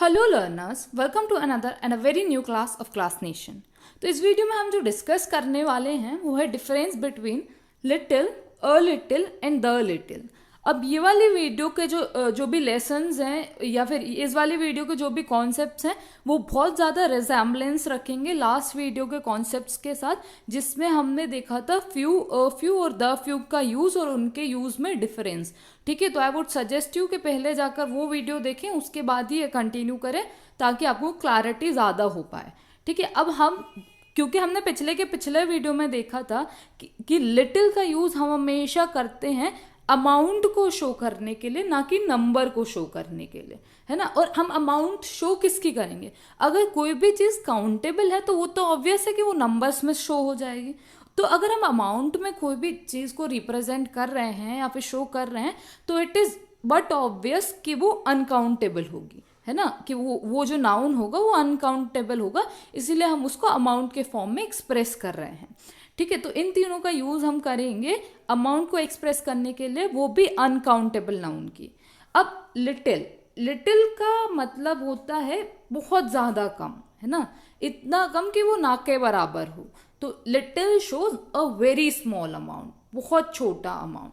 Hello learners, welcome to another and a very new class of Class Nation. तो इस video में हम जो डिस्कस करने वाले हैं वो है difference between little, a little and the little. अब ये वाली वीडियो के जो भी लेसन्स हैं या फिर इस वाली वीडियो के जो भी कॉन्सेप्ट्स हैं वो बहुत ज़्यादा रिजेम्बलेंस रखेंगे लास्ट वीडियो के कॉन्सेप्ट्स के साथ, जिसमें हमने देखा था फ्यू, अ फ्यू और द फ्यू का यूज़ और उनके यूज़ में डिफरेंस। ठीक है, तो आई वुड सजेस्ट यू कि पहले जाकर वो वीडियो देखें, उसके बाद ही ये कंटिन्यू करें ताकि आपको क्लैरिटी ज़्यादा हो पाए। ठीक है, अब हम क्योंकि हमने पिछले वीडियो में देखा था कि लिटिल का यूज़ हम हमेशा करते हैं अमाउंट को शो करने के लिए, ना कि नंबर को शो करने के लिए, है ना। और हम अमाउंट शो किसकी करेंगे? अगर कोई भी चीज़ काउंटेबल है तो वो तो ऑब्वियस है कि वो नंबर्स में शो हो जाएगी। तो अगर हम अमाउंट में कोई भी चीज़ को रिप्रेजेंट कर रहे हैं या फिर शो कर रहे हैं तो इट इज़ बट ऑब्वियस कि वो अनकाउंटेबल होगी, है ना, कि वो जो नाउन होगा वो अनकाउंटेबल होगा, इसीलिए हम उसको अमाउंट के फॉर्म में एक्सप्रेस कर रहे हैं। ठीक है, तो इन तीनों का यूज़ हम करेंगे अमाउंट को एक्सप्रेस करने के लिए, वो भी अनकाउंटेबल नाउन की। अब लिटिल का मतलब होता है बहुत ज़्यादा कम, है ना, इतना कम कि वो ना के बराबर हो। तो little shows a very small amount, बहुत छोटा अमाउंट।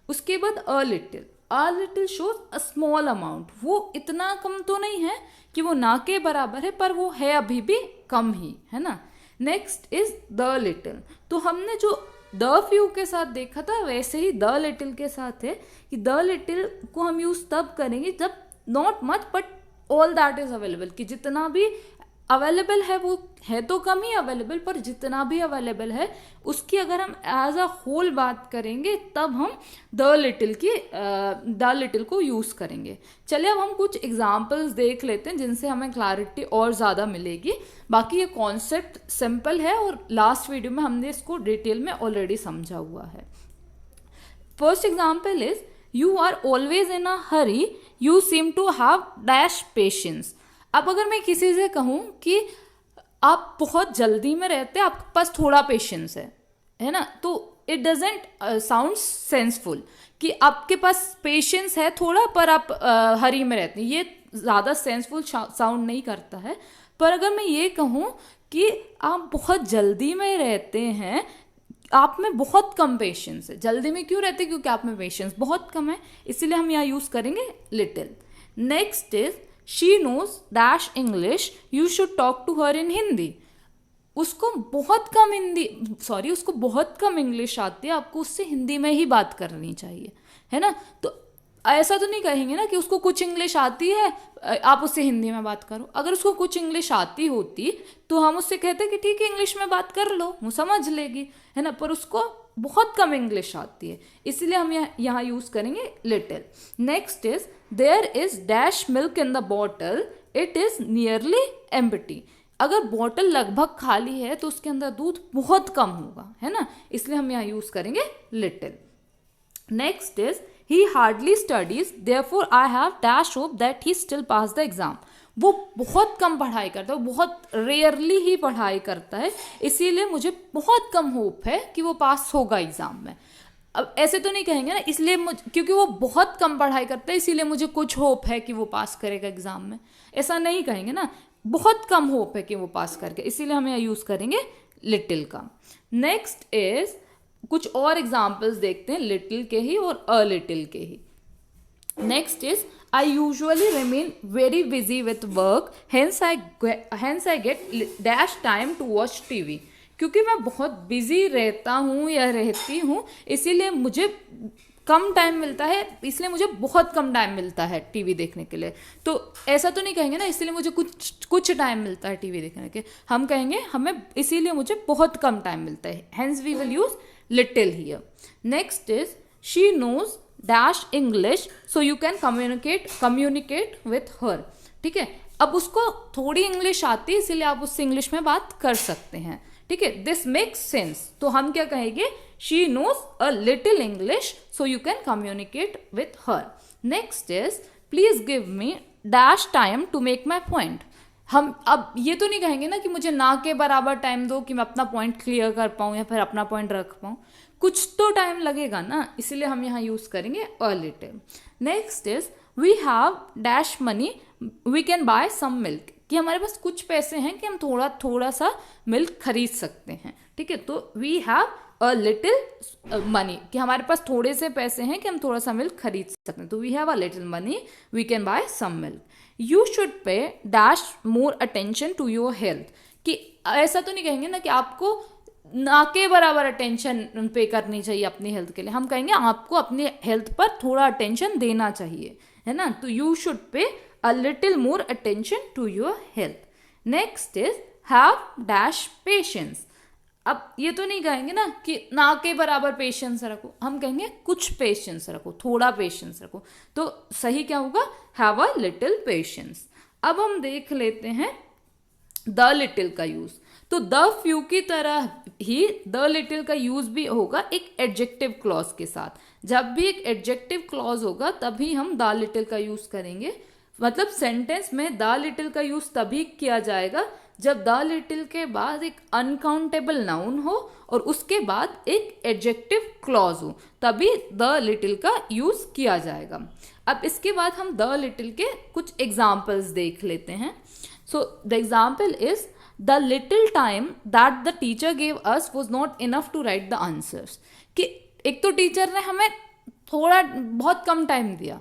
उसके बाद a little shows a small amount, वो इतना कम तो नहीं है कि वो ना के बराबर है, पर वो है अभी भी कम ही, है ना। Next is the little. तो हमने जो द फ्यू के साथ देखा था वैसे ही द लिटिल के साथ है कि द लिटिल को हम यूज तब करेंगे जब not much but all that is available, कि जितना भी अवेलेबल है वो है तो कम ही अवेलेबल, पर जितना भी अवेलेबल है उसकी अगर हम एज अ होल बात करेंगे तब हम द लिटिल को यूज़ करेंगे। चलिए अब हम कुछ एग्जांपल्स देख लेते हैं जिनसे हमें क्लैरिटी और ज़्यादा मिलेगी। बाकी ये कॉन्सेप्ट सिंपल है और लास्ट वीडियो में हमने इसको डिटेल में ऑलरेडी समझा हुआ है। First example is you are always in a hurry, you seem to have dash patience. अब अगर मैं किसी से कहूँ कि आप बहुत जल्दी में रहते हैं, आपके पास थोड़ा पेशेंस है ना, तो इट डजेंट साउंड सेंसफुल कि आपके पास पेशेंस है थोड़ा पर आप हरी में रहते हैं, ये ज़्यादा सेंसफुल साउंड नहीं करता है। पर अगर मैं ये कहूँ कि आप बहुत जल्दी में रहते हैं, आप में बहुत कम पेशेंस है। जल्दी में क्यों रहते हैं? क्योंकि आप में पेशेंस बहुत कम है, इसीलिए हम यहाँ यूज़ करेंगे little. Next is she knows dash English, you should talk to her in Hindi. उसको बहुत कम इंग्लिश आती है, आपको उससे हिंदी में ही बात करनी चाहिए, है ना। तो ऐसा तो नहीं कहेंगे ना कि उसको कुछ इंग्लिश आती है आप उससे हिंदी में बात करो। अगर उसको कुछ इंग्लिश आती होती तो हम उससे कहते कि ठीक है इंग्लिश में बात कर लो, वो समझ लेगी, है ना, पर उसको बहुत कम इंग्लिश आती है, इसीलिए हम यहाँ यूज करेंगे little. Next is there is dash milk in the bottle, it is nearly empty. अगर बॉटल लगभग खाली है तो उसके अंदर दूध बहुत कम होगा, है ना, इसलिए हम यहाँ यूज करेंगे little. Next is he hardly studies, therefore I have dash hope that he still pass the exam. वो बहुत कम पढ़ाई करता है, वो बहुत रेयरली ही पढ़ाई करता है, इसीलिए मुझे बहुत कम होप है कि वो पास होगा एग्जाम में। अब ऐसे तो नहीं कहेंगे ना, इसलिए क्योंकि वो बहुत कम पढ़ाई करता है इसीलिए मुझे कुछ होप है कि वो पास करेगा एग्जाम में, ऐसा नहीं कहेंगे ना। बहुत कम होप है कि वो पास करके, इसीलिए हम यहाँ यूज़ करेंगे लिटिल का। नेक्स्ट इज कुछ और एग्जाम्पल्स देखते हैं लिटिल के ही और अ लिटिल के ही। Next is I usually remain very busy with work, hence I get dash time to watch TV. क्योंकि मैं बहुत बिजी रहता हूँ या रहती हूँ इसीलिए मुझे कम टाइम मिलता है, इसलिए मुझे बहुत कम टाइम मिलता है टीवी देखने के लिए। तो ऐसा तो नहीं कहेंगे ना इसलिए मुझे कुछ टाइम मिलता है टीवी देखने के, हम कहेंगे हमें इसीलिए मुझे बहुत कम टाइम मिलता है, hence we will use little here. Next is she knows dash English, so you can communicate with her. ठीक है, अब उसको थोड़ी इंग्लिश आती है इसीलिए आप उससे इंग्लिश में बात कर सकते हैं। ठीक है, दिस मेक्स सेंस, तो हम क्या कहेंगे she knows a little English, so you can communicate with her. Next is please give me dash time to make my point. हम अब ये तो नहीं कहेंगे ना कि मुझे ना के बराबर टाइम दो कि मैं अपना पॉइंट क्लियर कर पाऊँ या फिर अपना पॉइंट रख पाऊँ, कुछ तो टाइम लगेगा ना, इसीलिए हम यहाँ यूज़ करेंगे a little. Next is we have dash money we can buy some milk, कि हमारे पास कुछ पैसे हैं कि हम थोड़ा थोड़ा सा मिल्क खरीद सकते हैं, ठीक है। तो we have a little money, कि हमारे पास थोड़े से पैसे हैं कि हम थोड़ा सा मिल्क खरीद सकते हैं, तो we have a little money, we can buy some milk. You should pay dash more attention to your health, कि ऐसा तो नहीं कहेंगे ना कि आपको ना के बराबर अटेंशन पे करनी चाहिए अपनी हेल्थ के लिए, हम कहेंगे आपको अपनी हेल्थ पर थोड़ा अटेंशन देना चाहिए, है ना। तो you should pay a little more attention to your health. Next is have dash patience. अब ये तो नहीं कहेंगे ना कि ना के बराबर पेशेंस रखो, हम कहेंगे कुछ पेशेंस रखो, थोड़ा पेशेंस रखो, तो सही क्या होगा, हैव अ लिटिल पेशेंस। अब हम देख लेते हैं द लिटिल का यूज। तो द फ्यू की तरह ही द लिटिल का यूज भी होगा एक एडजेक्टिव क्लॉज के साथ। जब भी एक एडजेक्टिव क्लॉज होगा तभी हम द लिटिल का यूज करेंगे, मतलब सेंटेंस में द लिटिल का यूज तभी किया जाएगा जब द लिटिल के बाद एक अनकाउंटेबल नाउन हो और उसके बाद एक एडजेक्टिव क्लॉज हो, तभी द लिटिल का यूज किया जाएगा। अब इसके बाद हम द लिटिल के कुछ एग्जाम्पल्स देख लेते हैं। So the example is the little time that the teacher gave us was not enough to write the answers, कि एक तो टीचर ने हमें थोड़ा बहुत कम टाइम दिया,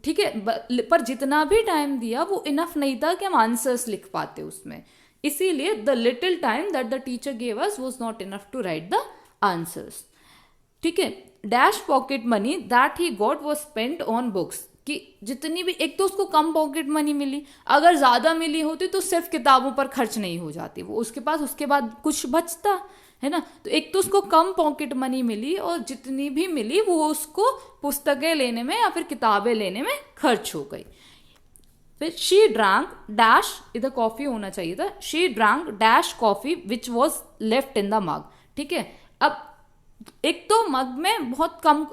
ठीक है, पर जितना भी टाइम दिया वो इनफ नहीं था कि हम आंसर्स लिख पाते उसमें, इसीलिए the little time that the teacher gave us was not enough to write the answers, ठीक है। Dash pocket money that he got was spent on books, कि जितनी भी, एक तो उसको कम पॉकेट मनी मिली, अगर ज़्यादा मिली होती तो सिर्फ किताबों पर खर्च नहीं हो जाती वो, उसके पास उसके बाद कुछ बचता, है ना। तो एक तो उसको कम पॉकेट मनी मिली और जितनी भी मिली वो उसको पुस्तकें लेने में या फिर किताबें लेने में खर्च हो गई। फिर शी ड्रैंक डैश, इधर कॉफी होना चाहिए था, she drank dash coffee which was left in the mug, ठीक है। अब एक तो मग में बहुत कम,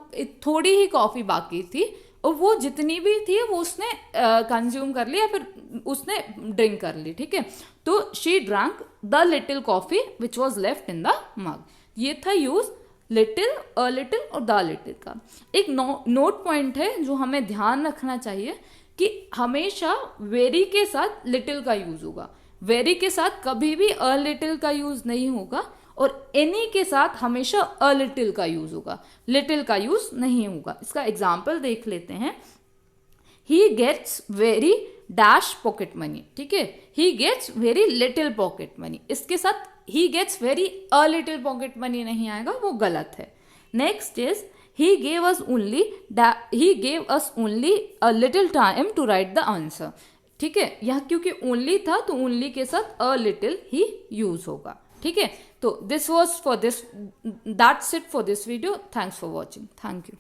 थोड़ी ही कॉफी बाकी थी और वो जितनी भी थी वो उसने कंज्यूम कर ली या फिर उसने ड्रिंक कर ली, ठीक है। तो she drank the little coffee which was left in the mug. ये था यूज लिटिल, अ लिटिल और द लिटिल का। एक नोट पॉइंट है जो हमें ध्यान रखना चाहिए कि हमेशा वेरी के साथ लिटिल का यूज होगा, वेरी के साथ कभी भी अ लिटिल का यूज नहीं होगा, और एनी के साथ हमेशा अ लिटिल का यूज होगा, लिटिल का यूज नहीं होगा। इसका एग्जाम्पल देख लेते हैं। He gets very dash pocket money, ठीक है, he gets very little pocket money, इसके साथ he gets very a little pocket money नहीं आएगा, वो गलत है। Next is he gave us only a little time to write the answer, ठीक है, यह क्योंकि only था तो only के साथ a little ही यूज होगा, ठीक है। तो this was for this, that's it for this video. Thanks for watching. Thank you.